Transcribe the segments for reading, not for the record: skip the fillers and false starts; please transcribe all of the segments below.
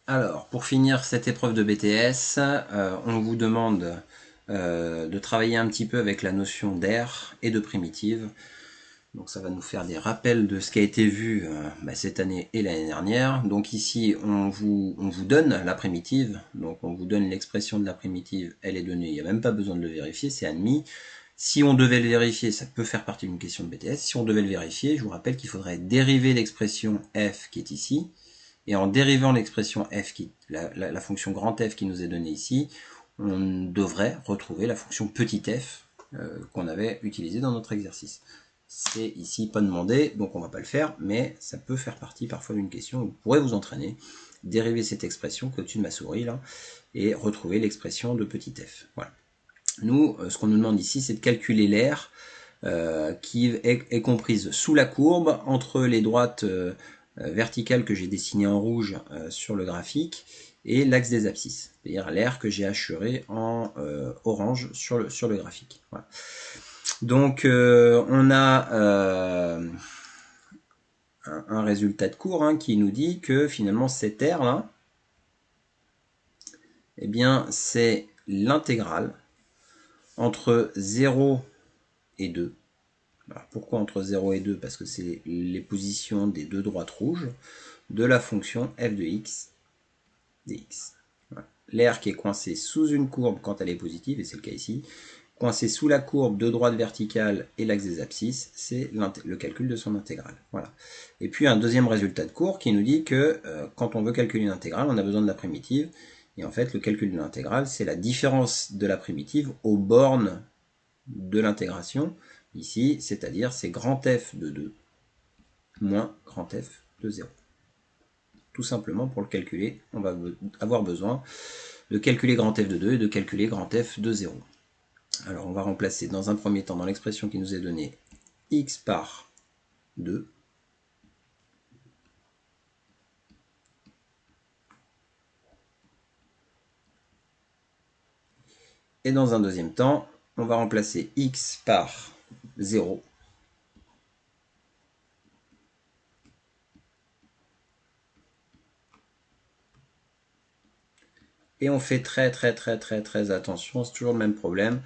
Alors, pour finir cette épreuve de BTS, on vous demande de travailler un petit peu avec la notion d'air et de primitive. Donc ça va nous faire des rappels de ce qui a été vu cette année et l'année dernière. Donc ici, on vous donne la primitive. Donc on vous donne l'expression de la primitive, elle est donnée, il n'y a même pas besoin de le vérifier, c'est admis. Si on devait le vérifier, ça peut faire partie d'une question de BTS. Si on devait le vérifier, je vous rappelle qu'il faudrait dériver l'expression f qui est ici. Et en dérivant l'expression f, la fonction grand F qui nous est donnée ici, on devrait retrouver la fonction petit f qu'on avait utilisée dans notre exercice. C'est ici pas demandé, donc on va pas le faire, mais ça peut faire partie parfois d'une question. Vous pourrez vous entraîner, dériver cette expression qui est au-dessus de ma souris là, et retrouver l'expression de petit f. Voilà. Nous, ce qu'on nous demande ici, c'est de calculer l'aire qui est comprise sous la courbe entre les droites verticales que j'ai dessinées en rouge sur le graphique et l'axe des abscisses, c'est-à-dire l'aire que j'ai hachuré en orange sur le graphique. Voilà. Donc on a un résultat de cours qui nous dit que finalement cette aire là, eh bien c'est l'intégrale entre 0 et 2. Alors, pourquoi entre 0 et 2? Parce que c'est les positions des deux droites rouges de la fonction f de x dx. Voilà. L'aire qui est coincée sous une courbe quand elle est positive, et c'est le cas ici, coincée sous la courbe de droite verticale et l'axe des abscisses, c'est le calcul de son intégrale. Voilà. Et puis un deuxième résultat de cours qui nous dit que quand on veut calculer une intégrale, on a besoin de la primitive. Et en fait, le calcul de l'intégrale, c'est la différence de la primitive aux bornes de l'intégration, ici, c'est-à-dire c'est grand F de 2 moins grand F de 0. Tout simplement, pour le calculer, on va avoir besoin de calculer grand F de 2 et de calculer grand F de 0. Alors on va remplacer dans un premier temps dans l'expression qui nous est donnée x par 2. Et dans un deuxième temps, on va remplacer x par 0. Et on fait très attention, c'est toujours le même problème.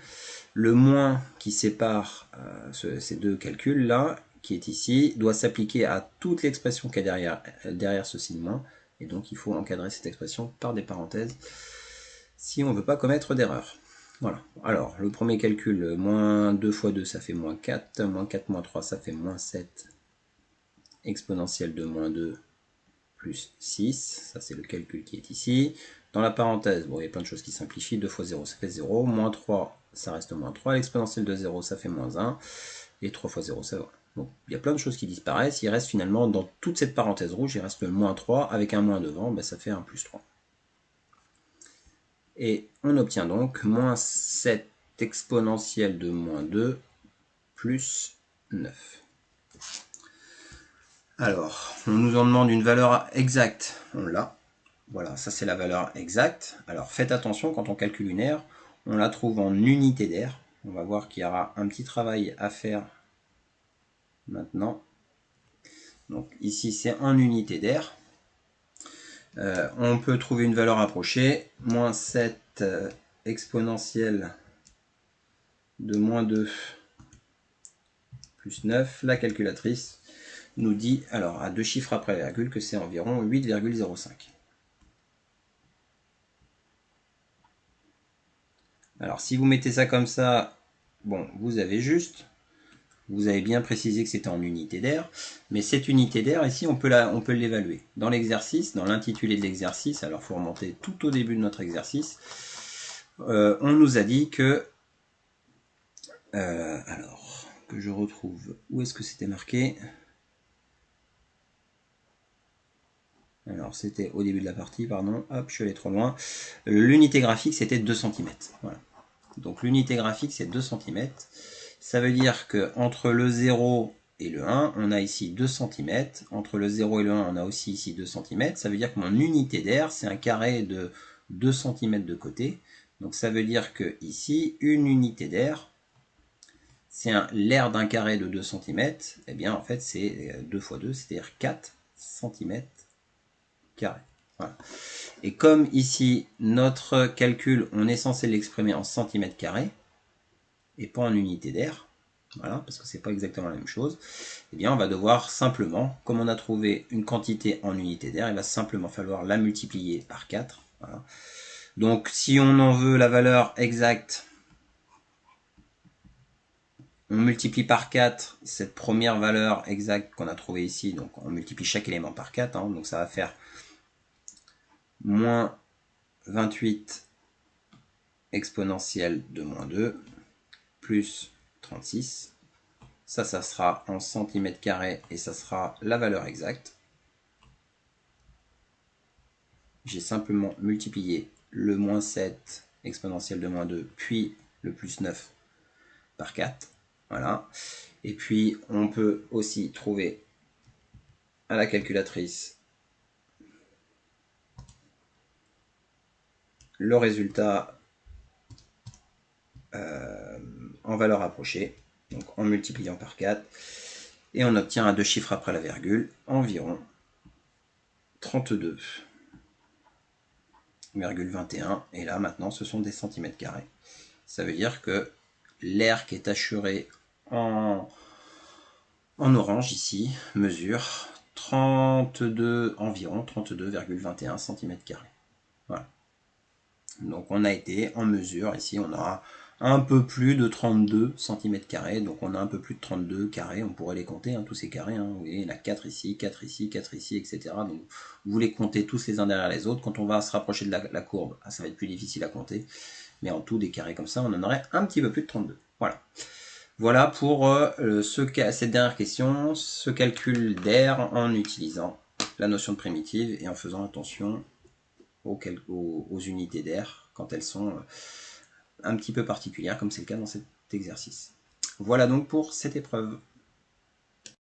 Le moins qui sépare ces deux calculs là, qui est ici, doit s'appliquer à toute l'expression qui est derrière ce signe moins. Et donc il faut encadrer cette expression par des parenthèses si on ne veut pas commettre d'erreur. Voilà. Alors, le premier calcul, moins 2 fois 2, ça fait moins 4. Moins 4 moins 3, ça fait moins 7. Exponentielle de moins 2 plus 6. Ça, c'est le calcul qui est ici. Dans la parenthèse, bon, il y a plein de choses qui simplifient. 2 fois 0, ça fait 0. Moins 3, ça reste moins 3. L'exponentielle de 0, ça fait moins 1. Et 3 fois 0, ça va. Donc, il y a plein de choses qui disparaissent. Il reste finalement, dans toute cette parenthèse rouge, il reste le moins 3. Avec un moins devant, ça fait un plus 3. Et on obtient donc moins 7 exponentielle de moins 2 plus 9. Alors, on nous en demande une valeur exacte. On l'a. Voilà, ça c'est la valeur exacte. Alors faites attention, quand on calcule une aire, on la trouve en unité d'aire. On va voir qu'il y aura un petit travail à faire maintenant. Donc ici c'est en unité d'aire. On peut trouver une valeur approchée. Moins 7 exponentielle de moins 2 plus 9. La calculatrice nous dit, alors à deux chiffres après la virgule, que c'est environ 8,05. Alors si vous mettez ça comme ça, bon, vous avez juste, vous avez bien précisé que c'était en unité d'aire, mais cette unité d'aire, ici, on peut l'évaluer. Dans l'exercice, dans l'intitulé de l'exercice, alors il faut remonter tout au début de notre exercice, on nous a dit que, alors, que je retrouve, où est-ce que c'était marqué ? Alors c'était au début de la partie, pardon, hop, je suis allé trop loin. L'unité graphique c'était 2 cm. Voilà. Donc l'unité graphique c'est 2 cm. Ça veut dire que entre le 0 et le 1, on a ici 2 cm. Entre le 0 et le 1, on a aussi ici 2 cm. Ça veut dire que mon unité d'aire c'est un carré de 2 cm de côté. Donc ça veut dire que ici, une unité d'aire, c'est l'aire d'un carré de 2 cm. Eh bien en fait c'est 2 fois 2, c'est-à-dire 4 cm carré. Voilà. Et comme ici, notre calcul, on est censé l'exprimer en centimètres carrés, et pas en unité d'air, voilà, parce que c'est pas exactement la même chose, eh bien on va devoir simplement, comme on a trouvé une quantité en unité d'air, il va simplement falloir la multiplier par 4. Voilà. Donc si on en veut la valeur exacte, on multiplie par 4 cette première valeur exacte qu'on a trouvée ici, donc on multiplie chaque élément par 4, hein, donc ça va faire moins 28 exponentielle de moins 2 plus 36. Ça sera en centimètres carrés et ça sera la valeur exacte. J'ai simplement multiplié le moins 7 exponentielle de moins 2 puis le plus 9 par 4. Voilà. Et puis on peut aussi trouver à la calculatrice le résultat en valeur approchée, donc en multipliant par 4, et on obtient à deux chiffres après la virgule environ 32,21, et là maintenant ce sont des centimètres carrés. Ça veut dire que l'air qui est assuré en orange ici mesure 32, environ 32,21 cm². Voilà. Donc on a été en mesure, ici on aura un peu plus de 32 cm², donc on a un peu plus de 32 carrés, on pourrait les compter, hein, tous ces carrés, hein. Vous voyez, il y en a 4 ici, 4 ici, 4 ici, etc. Donc vous les comptez tous les uns derrière les autres. Quand on va se rapprocher de la courbe, ça va être plus difficile à compter, mais en tout, des carrés comme ça, on en aurait un petit peu plus de 32. Voilà. Voilà pour cette dernière question, ce calcul d'air en utilisant la notion de primitive et en faisant attention aux unités d'air quand elles sont un petit peu particulières, comme c'est le cas dans cet exercice. Voilà donc pour cette épreuve.